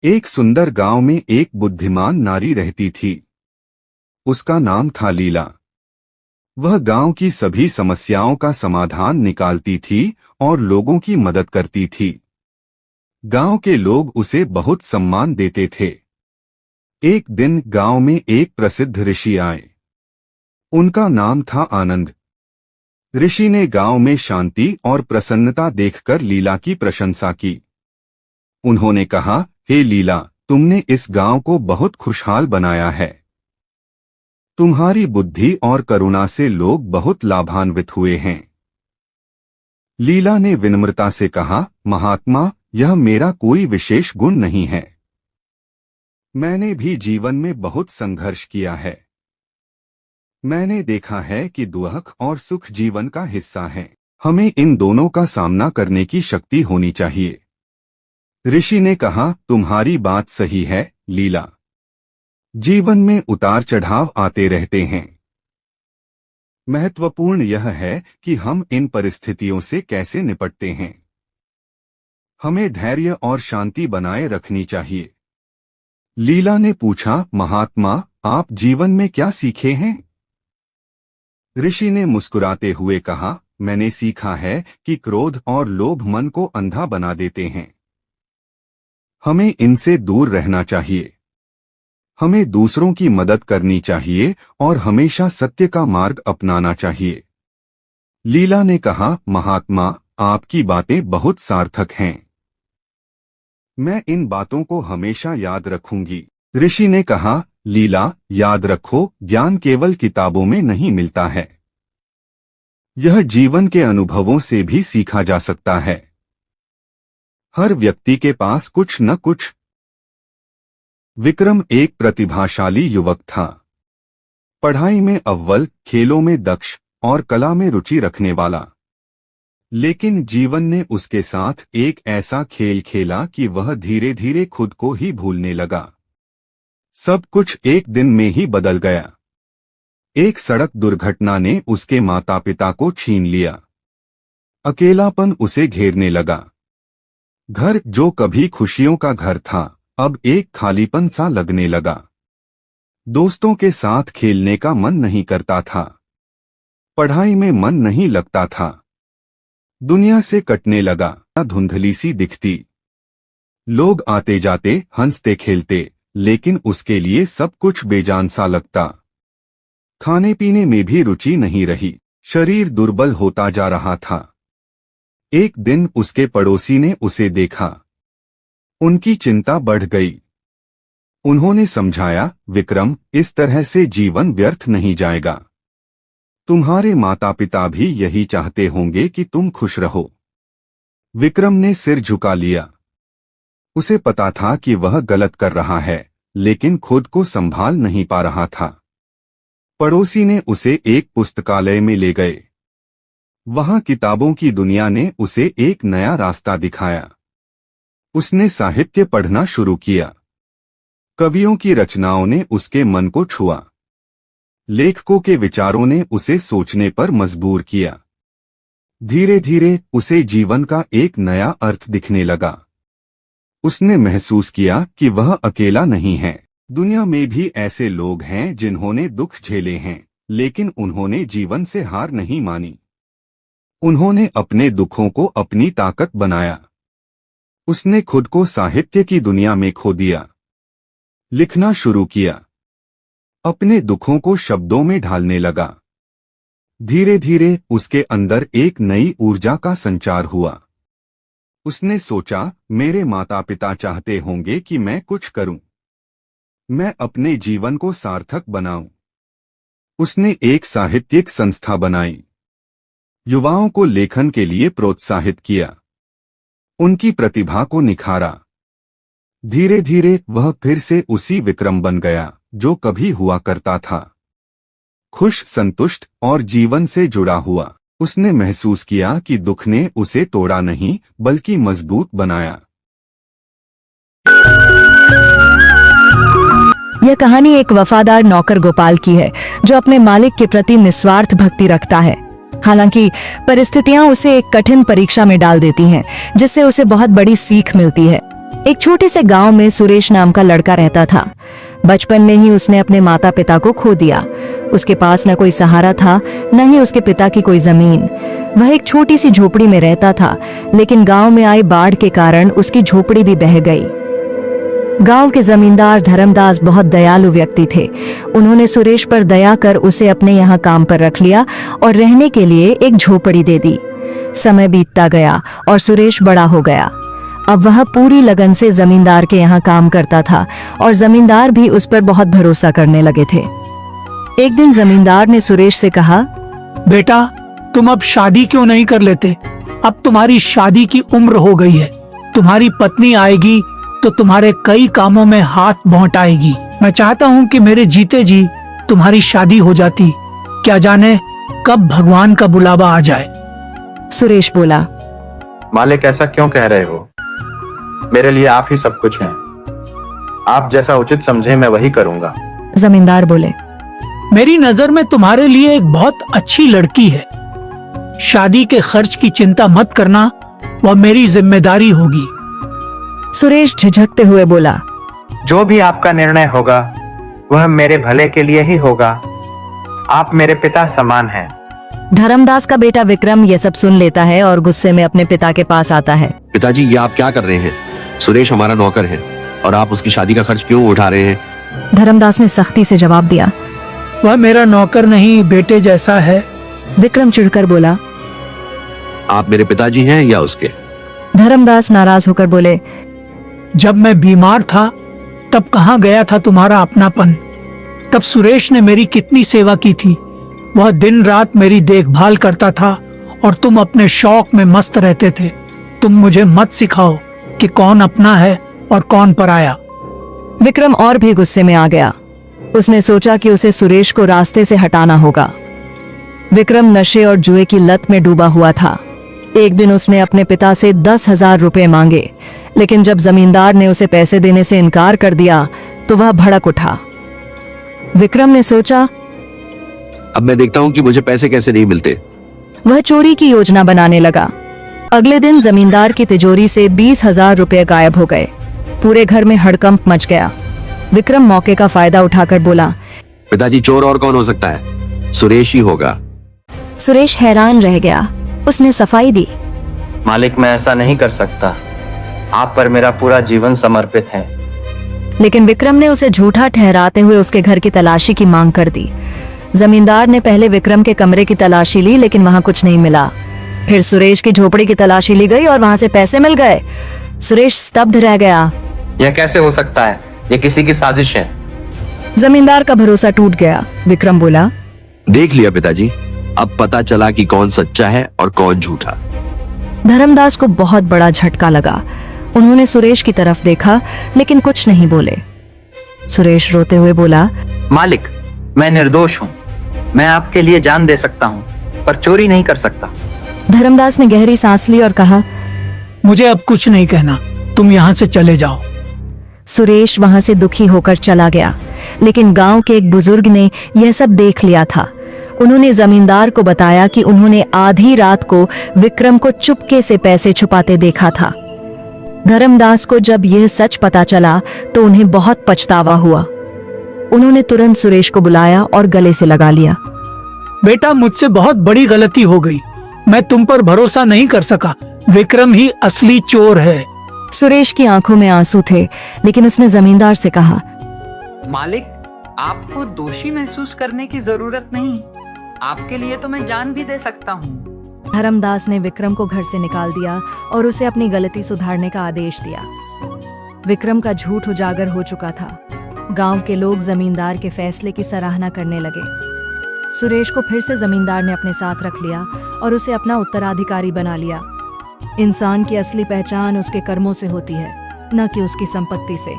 एक सुंदर गांव में एक बुद्धिमान नारी रहती थी। उसका नाम था लीला। वह गांव की सभी समस्याओं का समाधान निकालती थी और लोगों की मदद करती थी। गांव के लोग उसे बहुत सम्मान देते थे। एक दिन गांव में एक प्रसिद्ध ऋषि आए। उनका नाम था आनंद। ऋषि ने गांव में शांति और प्रसन्नता देखकर लीला की प्रशंसा की। उन्होंने कहा, हे लीला, तुमने इस गांव को बहुत खुशहाल बनाया है। तुम्हारी बुद्धि और करुणा से लोग बहुत लाभान्वित हुए हैं। लीला ने विनम्रता से कहा, महात्मा, यह मेरा कोई विशेष गुण नहीं है। मैंने भी जीवन में बहुत संघर्ष किया है। मैंने देखा है कि दुख और सुख जीवन का हिस्सा है। हमें इन दोनों का सामना करने की शक्ति होनी चाहिए। ऋषि ने कहा, तुम्हारी बात सही है लीला। जीवन में उतार चढ़ाव आते रहते हैं। महत्वपूर्ण यह है कि हम इन परिस्थितियों से कैसे निपटते हैं। हमें धैर्य और शांति बनाए रखनी चाहिए। लीला ने पूछा, महात्मा, आप जीवन में क्या सीखे हैं? ऋषि ने मुस्कुराते हुए कहा, मैंने सीखा है कि क्रोध और लोभ मन को अंधा बना देते हैं। हमें इनसे दूर रहना चाहिए। हमें दूसरों की मदद करनी चाहिए और हमेशा सत्य का मार्ग अपनाना चाहिए। लीला ने कहा, महात्मा, आपकी बातें बहुत सार्थक हैं। मैं इन बातों को हमेशा याद रखूंगी। ऋषि ने कहा, लीला, याद रखो, ज्ञान केवल किताबों में नहीं मिलता है। यह जीवन के अनुभवों से भी सीखा जा सकता है। हर व्यक्ति के पास कुछ न कुछ। विक्रम एक प्रतिभाशाली युवक था। पढ़ाई में अव्वल, खेलों में दक्ष और कला में रुचि रखने वाला। लेकिन जीवन ने उसके साथ एक ऐसा खेल खेला कि वह धीरे धीरे खुद को ही भूलने लगा। सब कुछ एक दिन में ही बदल गया। एक सड़क दुर्घटना ने उसके माता पिता को छीन लिया। अकेलापन उसे घेरने लगा। घर जो कभी खुशियों का घर था, अब एक खालीपन सा लगने लगा। दोस्तों के साथ खेलने का मन नहीं करता था। पढ़ाई में मन नहीं लगता था। दुनिया से कटने लगा, धुंधली सी दिखती। लोग आते जाते, हंसते खेलते, लेकिन उसके लिए सब कुछ बेजान सा लगता। खाने पीने में भी रुचि नहीं रही। शरीर दुर्बल होता जा रहा था। एक दिन उसके पड़ोसी ने उसे देखा। उनकी चिंता बढ़ गई। उन्होंने समझाया, विक्रम, इस तरह से जीवन व्यर्थ नहीं जाएगा। तुम्हारे माता पिता भी यही चाहते होंगे कि तुम खुश रहो। विक्रम ने सिर झुका लिया। उसे पता था कि वह गलत कर रहा है, लेकिन खुद को संभाल नहीं पा रहा था। पड़ोसी ने उसे एक पुस्तकालय में ले गए। वहां किताबों की दुनिया ने उसे एक नया रास्ता दिखाया। उसने साहित्य पढ़ना शुरू किया। कवियों की रचनाओं ने उसके मन को छुआ। लेखकों के विचारों ने उसे सोचने पर मजबूर किया। धीरे धीरे उसे जीवन का एक नया अर्थ दिखने लगा। उसने महसूस किया कि वह अकेला नहीं है। दुनिया में भी ऐसे लोग हैं जिन्होंने दुख झेले हैं, लेकिन उन्होंने जीवन से हार नहीं मानी। उन्होंने अपने दुखों को अपनी ताकत बनाया। उसने खुद को साहित्य की दुनिया में खो दिया। लिखना शुरू किया। अपने दुखों को शब्दों में ढालने लगा। धीरे धीरे उसके अंदर एक नई ऊर्जा का संचार हुआ। उसने सोचा, मेरे माता पिता चाहते होंगे कि मैं कुछ करूं। मैं अपने जीवन को सार्थक बनाऊं। उसने एक साहित्यिक संस्था बनाई। युवाओं को लेखन के लिए प्रोत्साहित किया। उनकी प्रतिभा को निखारा। धीरे धीरे वह फिर से उसी विक्रम बन गया जो कभी हुआ करता था। खुश, संतुष्ट और जीवन से जुड़ा हुआ। उसने महसूस किया कि दुख ने उसे तोड़ा नहीं, बल्कि मजबूत बनाया। यह कहानी एक वफादार नौकर गोपाल की है, जो अपने मालिक के प्रति निस्वार्थ भक्ति रखता है। हालांकि परिस्थितियां उसे एक कठिन परीक्षा में डाल देती हैं, जिससे उसे बहुत बड़ी सीख मिलती है। एक छोटे से गांव में सुरेश नाम का लड़का रहता था। बचपन में ही उसने अपने माता पिता को खो दिया। उसके पास न कोई सहारा था, न ही उसके पिता की कोई जमीन। वह एक छोटी सी झोपड़ी में रहता था, लेकिन गांव में आई बाढ़ के कारण उसकी झोपड़ी भी बह गई। गांव के जमींदार धर्मदास बहुत दयालु व्यक्ति थे। उन्होंने सुरेश पर दया कर उसे अपने यहाँ काम पर रख लिया और रहने के लिए एक झोपड़ी दे दी। समय बीतता गया और सुरेश बड़ा हो गया। अब वह पूरी लगन से जमींदार के यहाँ काम करता था और जमींदार भी उस पर बहुत भरोसा करने लगे थे। एक दिन जमींदार ने सुरेश से कहा, बेटा, तुम अब शादी क्यों नहीं कर लेते? अब तुम्हारी शादी की उम्र हो गई है। तुम्हारी पत्नी आएगी तो तुम्हारे कई कामों में हाथ बौंटाएगी। मैं चाहता हूँ कि मेरे जीते जी तुम्हारी शादी हो जाती। क्या जाने कब भगवान का बुलावा आ जाए। सुरेश बोला, मालिक, ऐसा क्यों कह रहे हो? मेरे लिए आप ही सब कुछ हैं। आप जैसा उचित समझे मैं वही करूंगा। जमींदार बोले, मेरी नजर में तुम्हारे लिए एक बहुत अच्छी लड़की है। शादी के खर्च की चिंता मत करना, वह मेरी जिम्मेदारी होगी। सुरेश झिझकते हुए बोला, जो भी आपका निर्णय होगा वह मेरे भले के लिए ही होगा। आप मेरे पिता समान हैं। धर्मदास का बेटा विक्रम यह सब सुन लेता है और गुस्से में अपने पिता के पास आता है। पिताजी, ये आप क्या कर रहे हैं? सुरेश हमारा नौकर है और आप उसकी शादी का खर्च क्यों उठा रहे हैं? धर्मदास ने सख्ती से जवाब दिया। वह मेरा नौकर नहीं, बेटे जैसा है। विक्रम चिढ़कर बोला, आप मेरे पिताजी हैं या उसके? धर्मदास नाराज होकर बोले, जब मैं बीमार था तब कहाँ गया था तुम्हारा अपनापन? तब सुरेश ने मेरी कितनी सेवा की थी। वह दिन रात मेरी देखभाल करता था और तुम अपने शौक में मस्त रहते थे। तुम मुझे मत सिखाओ कि कौन अपना है और कौन पराया। विक्रम और भी गुस्से में आ गया। उसने सोचा कि उसे सुरेश को रास्ते से हटाना होगा। विक्रम नशे और जुए की लत में डूबा हुआ था। एक दिन उसने अपने पिता से 10,000 रुपए मांगे, लेकिन जब जमींदार ने उसे पैसे देने से इनकार कर दिया तो वह भड़क उठा। विक्रम ने सोचा, अब मैं देखता हूँ कि मुझे पैसे कैसे नहीं मिलते। वह चोरी की योजना बनाने लगा। अगले दिन जमींदार की तिजोरी से 20,000 रुपए गायब हो गए। पूरे घर में हड़कंप मच गया। विक्रम मौके का फायदा उठाकर बोला, पिताजी, चोर और कौन हो सकता है? सुरेश ही होगा। सुरेश हैरान रह गया। उसने सफाई दी, मालिक, मैं ऐसा नहीं कर सकता। आप पर मेरा पूरा जीवन समर्पित है। लेकिन विक्रम ने उसे झूठा ठहराते हुए उसके घर की तलाशी की मांग कर दी। जमींदार ने पहले विक्रम के कमरे की तलाशी ली, लेकिन वहां कुछ नहीं मिला। फिर सुरेश की झोपड़ी की तलाशी ली गई और वहां से पैसे मिल गए। सुरेश स्तब्ध रह गया। यह कैसे हो सकता है? यह किसी की साजिश है। जमींदार का भरोसा टूट गया। विक्रम बोला, देख लिया पिताजी, अब पता चला कि कौन सच्चा है और कौन झूठा। धर्मदास को बहुत बड़ा झटका लगा। उन्होंने सुरेश की तरफ देखा, लेकिन कुछ नहीं बोले। सुरेश रोते हुए बोला, मालिक, मैं निर्दोष हूँ। मैं आपके लिए जान दे सकता हूँ, पर चोरी नहीं कर सकता। धर्मदास ने गहरी सांस ली और कहा, मुझे अब कुछ नहीं कहना, तुम यहाँ से चले जाओ। सुरेश वहां से दुखी होकर चला गया। लेकिन गांव के एक बुजुर्ग ने यह सब देख लिया था। उन्होंने जमींदार को बताया कि उन्होंने आधी रात को विक्रम को चुपके से पैसे छुपाते देखा था। धर्मदास को जब यह सच पता चला तो उन्हें बहुत पछतावा हुआ। उन्होंने तुरंत सुरेश को बुलाया और गले से लगा लिया। बेटा, मुझसे बहुत बड़ी गलती हो गई। मैं तुम पर भरोसा नहीं कर सका। विक्रम ही असली चोर है। सुरेश की आंखों में आंसू थे, लेकिन उसने जमींदार से कहा, मालिक, आपको दोषी महसूस करने की जरूरत नहीं। आपके लिए तो मैं जान भी दे सकता हूँ। धर्मदास ने विक्रम को घर से निकाल दिया और उसे अपनी गलती सुधारने का आदेश दिया। विक्रम का झूठ उजागर हो चुका था। गांव के लोग जमींदार के फैसले की सराहना करने लगे। सुरेश को फिर से जमींदार ने अपने साथ रख लिया और उसे अपना उत्तराधिकारी बना लिया। इंसान की असली पहचान उसके कर्मों से होती है, न कि उसकी संपत्ति से।